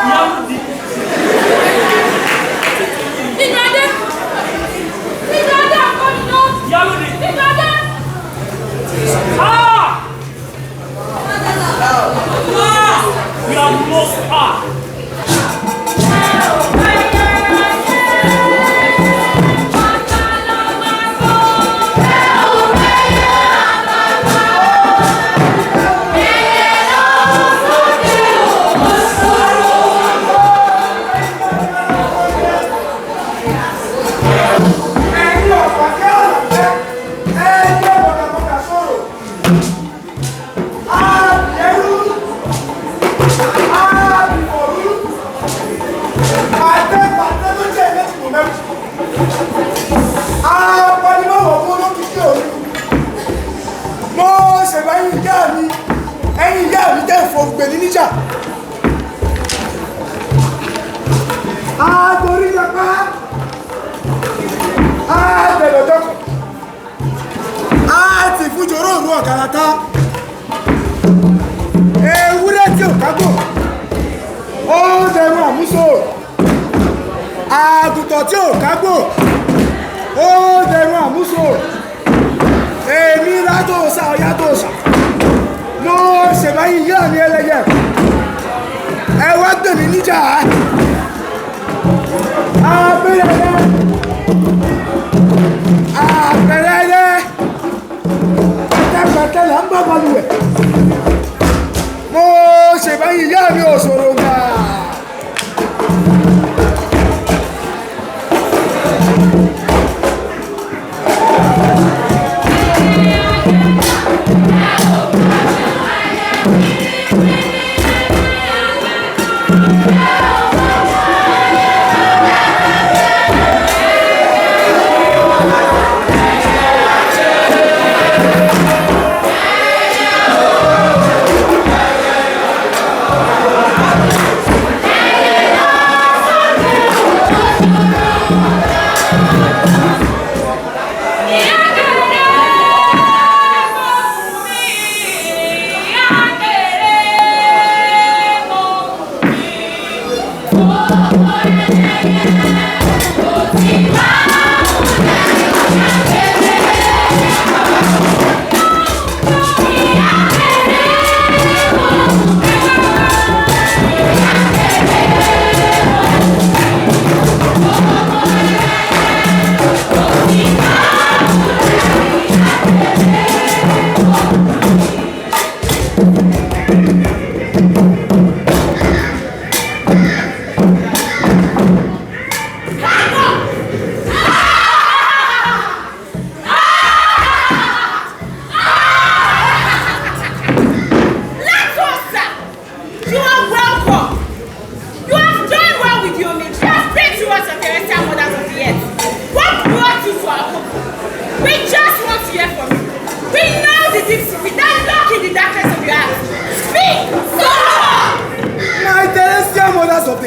Iyalode. Ìgbàdé àkọ́ni náà. Iyalode. Ìgbàdé. Ah! We have lost her.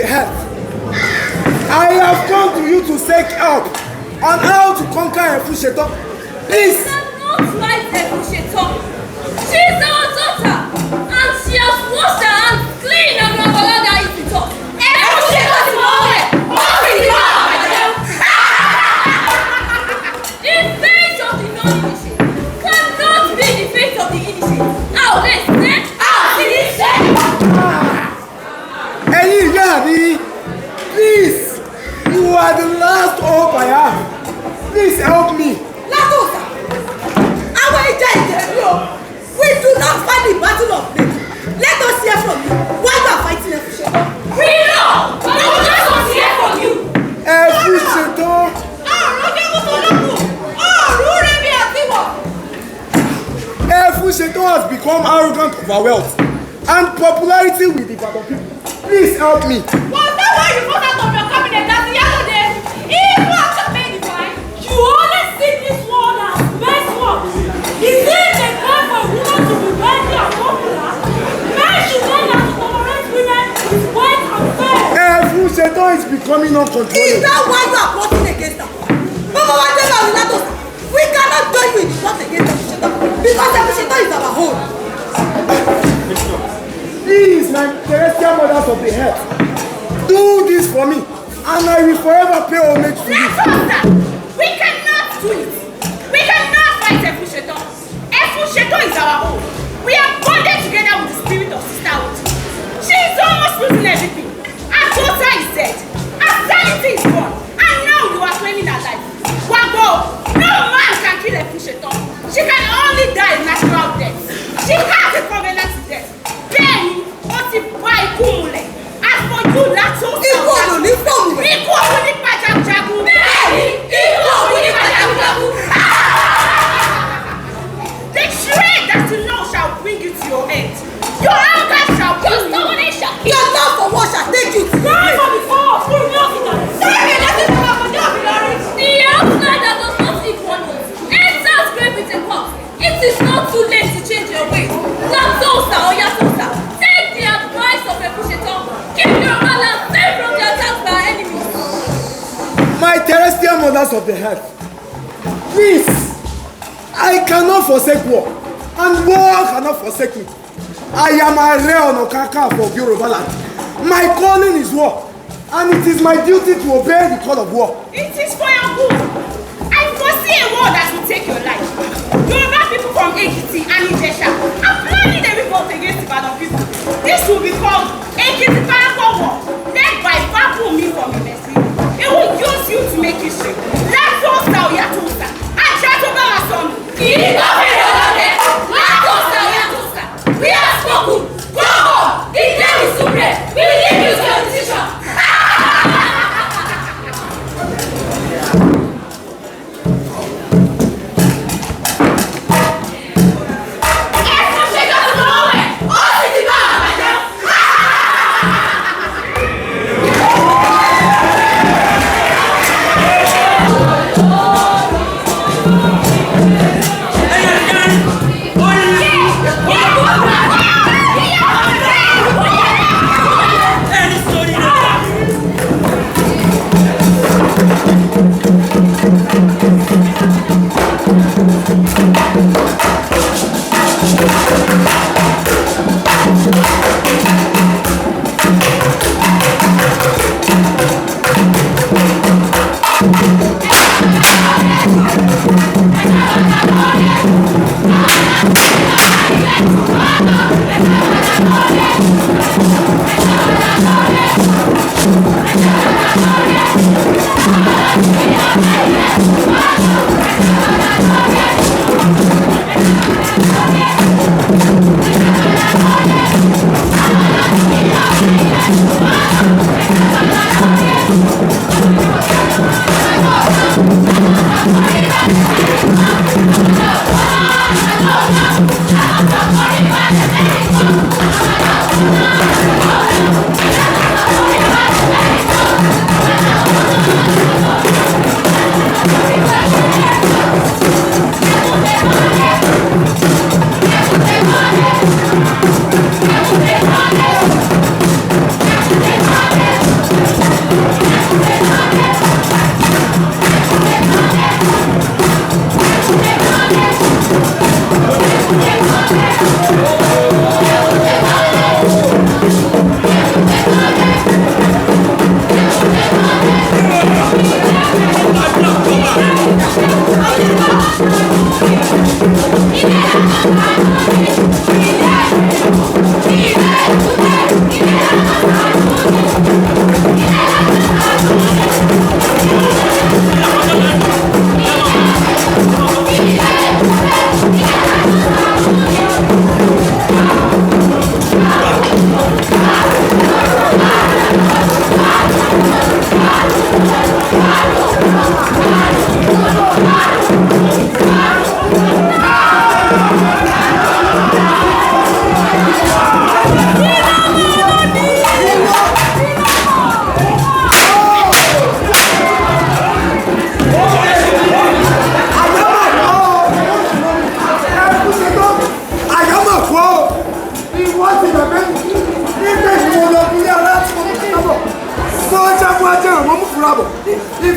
the head. I have come to you to seek help on how to conquer Efunsetan. Please. I cannot fight Efunsetan. She is our daughter, and she has washed her hands clean and we have allowed her eat it up. Efunsetan is my way. The fate of the non-initiate cannot be the fate of the initiate. How they say? How did he say? Ẹ̀yin ìyá mi, please, you are the last hope I have. Please help me. Latosa, our we do not fight the battle of faith. Let us hear from you. Why you are fighting Efunsetan? We know, but we just want to hear from you. Efunsetan. Efunsetan has become arrogant of our wealth and popularity with the Ibadan people. Please help me. Was that why you got out of your cabinet that the other day? If you have to pay the fine, you only see this one as best work. Is it a crime for a woman to be wealthy and popular? Men should learn how to tolerate women with weight and fair. Efunsetan is becoming uncontrollable. Is that why you are plotting against her? Mama, we cannot join you in the plot against Efunsetan because Efunsetan is our home. Please, my celestial mothers of the earth, do this for me, and I will forever pay homage to you. We cannot do it. We cannot fight Efunsetan. Efunsetan is our home. We are bonded together with the spirit of sisterhood. She is almost losing everything. Our daughter is dead. Our sanity is gone. And now you are claiming her life. Wagbo, no man can kill Efunsetan. She can only die a natural death. She has a covenant to death. Bẹ́ẹ̀ni, ó ti bá ikú mulẹ̀. As for you, Latosa. Ikú ọ̀dọ̀ ní fọ́ọ̀mù rẹ̀. Ikú ọ̀dọ̀ ní pàjáwìrì. Bẹ́ẹ̀ni, ikú ọ̀dọ̀ ní pàjáwìrì. The trade that you know shall bring you to your end. Your anger shall kill you. Your love for what shall take you to your Right grave. from before, full nothing. Sorry, let it come up and down, Bilari. The outsider does not eat wonders. Enters grave with a cup. It is not too late to change your ways. Latosa or Yatosa, take the advice of Efunsetan. Keep your balance safe from the attacks by our enemies. My terrestrial mothers of the earth, please, I cannot forsake war, and war cannot forsake me. I am a rare Onokaka for Yoruba land. My calling is war, and it is my duty to obey the call of war. It is for your good. I foresee a war that will take your life. Yoruba people from EKITI and Ijesha are planning a revolt against Ibadan people. This will be called EKITI War, led by Babumi from Imesi. It will use you to make history. Latosa or Yatosa, and Chatoba Masomi. Latosa or Yatosa, we have spoken. Go on, the day is supreme. We will leave you to your decision.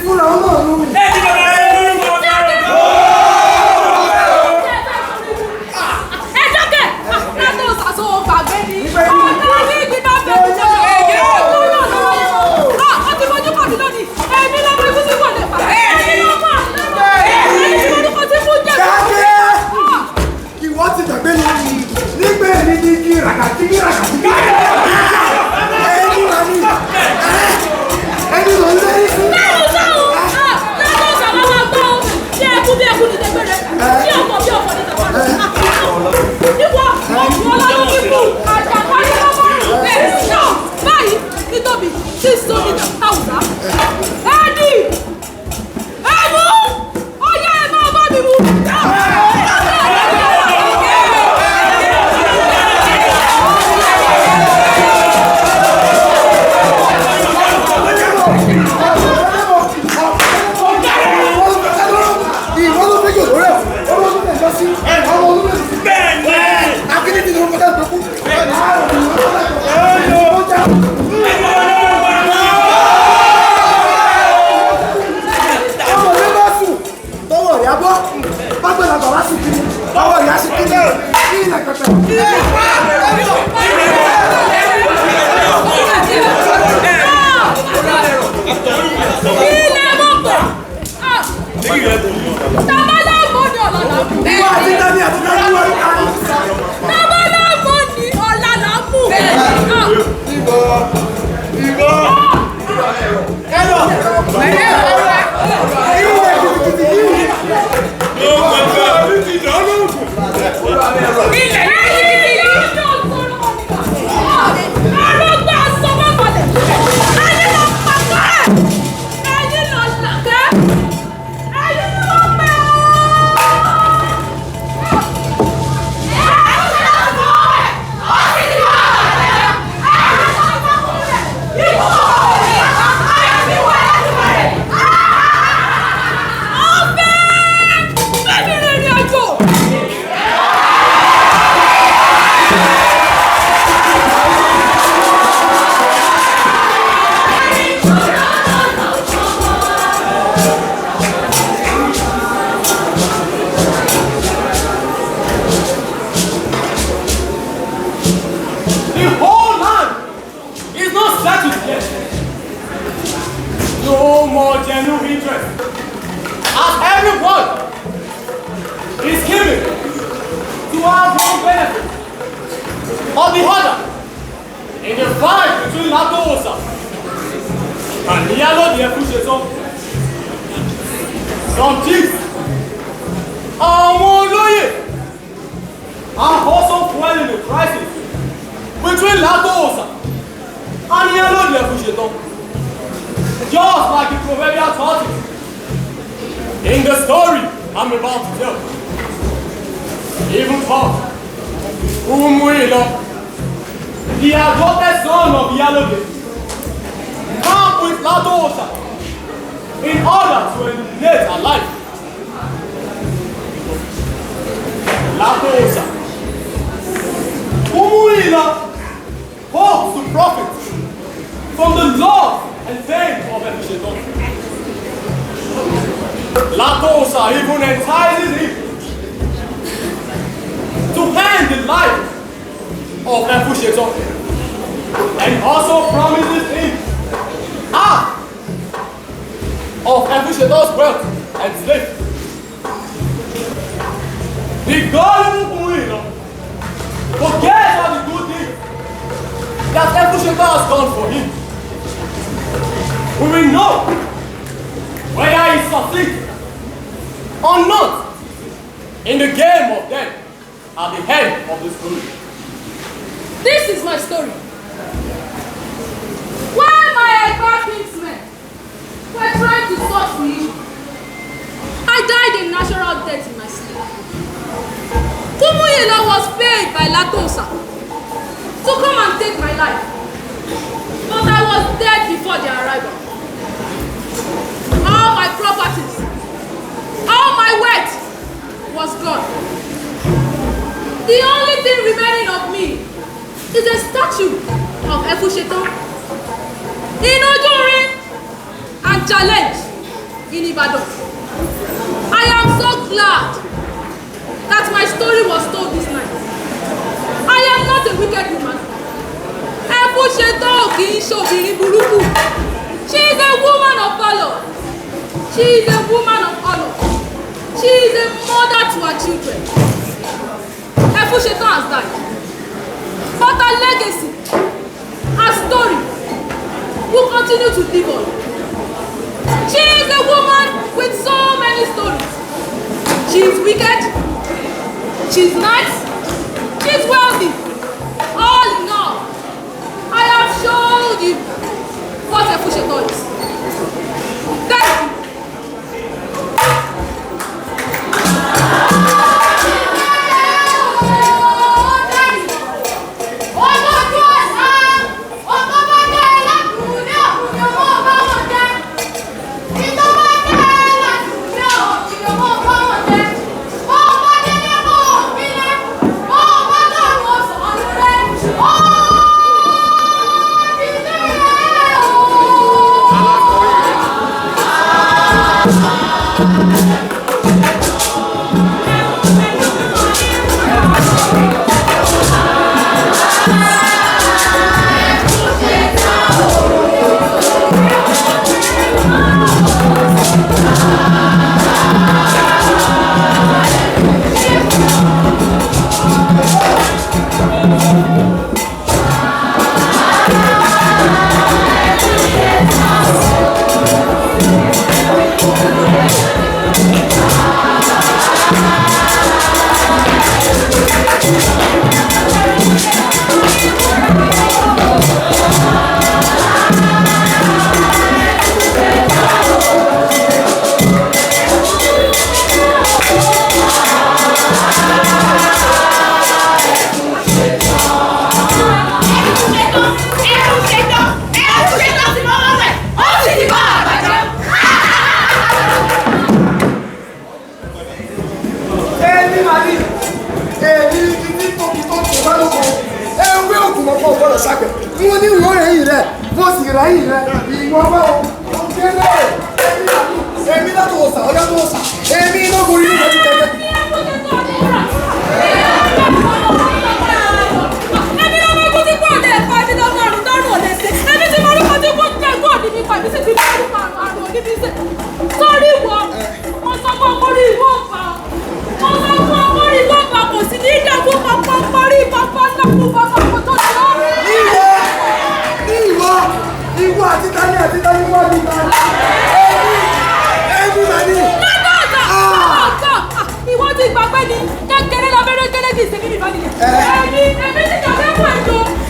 fúnra ọlọ́run. Ẹ ti bàbá rẹ̀ lórúkọ ọ̀gá rẹ̀. Ẹ dákẹ́! Látò sàṣọ gbàgbé ni. Ọ̀tá ní ìgbìmọ̀ bẹ̀rù jẹ́ ẹ̀yẹ́ ọ̀tún náà lọ́wọ́. Ó ti fojú pọ̀ sí lónìí. Èmi lọ́mọ ikú sí wọlé pa. Èmi lọ́mọ àlọ́. Èmi ti fún jẹ́. Dákẹ́! Ìwọ ti gbàgbé ni nígbà èmi ní kí ràkàtìkì. Ẹni wà ní. Ẹni lọ ń lérí fún. Látò sàwọn máa gbọ́ ṣé ẹkú bí ẹkú ní tẹ́gbẹ̀rẹ̀. Ṣé ọkọ̀ bí ọkọ̀ ní tẹ́gbẹ̀rẹ̀. Ìwọ ọlọ́run kíkú àjàkárí lọ́mọ. Náà báyìí nítorí 600 àwùjá. Ẹ̀dì! Ẹ̀mú! Ọyá ẹ̀ máa bá mi mú. On the other, in the fight between Atosa and Iyalode Ibadan, some chiefs, àwọn olóyè, are also fueling the crisis between Atosa and Iyalode Ibadan, just like the proverbial tortoise in the story I'm about to tell. Even Paul, the adopted son of Iyalode, come with Atosa in order to eliminate her life. Atosa, hopes to profit from the love and fame of Efunsetan. Atosa even entices him to end the life of Efunsetan and also promises him half of Efunsetan's wealth and slaves. The gullible Umuila forgets all the good things that Efunsetan has done for him. We will know whether he succeeds or not in the game of death at the end of the story. This is my story. While my kinsmen were trying to search for you, I died a natural death in my sleep. Kumuyela was paid by Atosa to come and take my life, but I was dead before their arrival. All my properties, all my wealth was gone. The only thing remaining of me is a statue of Efunsetan in Ojore and challenge in Ibadan. I am so glad that my story was told this night. I am not a wicked woman. Efunsetan ò kì í ṣobìnrin burúkú. She is a woman of valor. She is a woman of honor. She is a mother to her children. Efunsetan has died. But her legacy, her story, will continue to live on. She is a woman with so many stories. She is wicked. She is nice. She is wealthy. All in all, I have showed you what Efunsetan is. Thank you.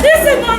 This is not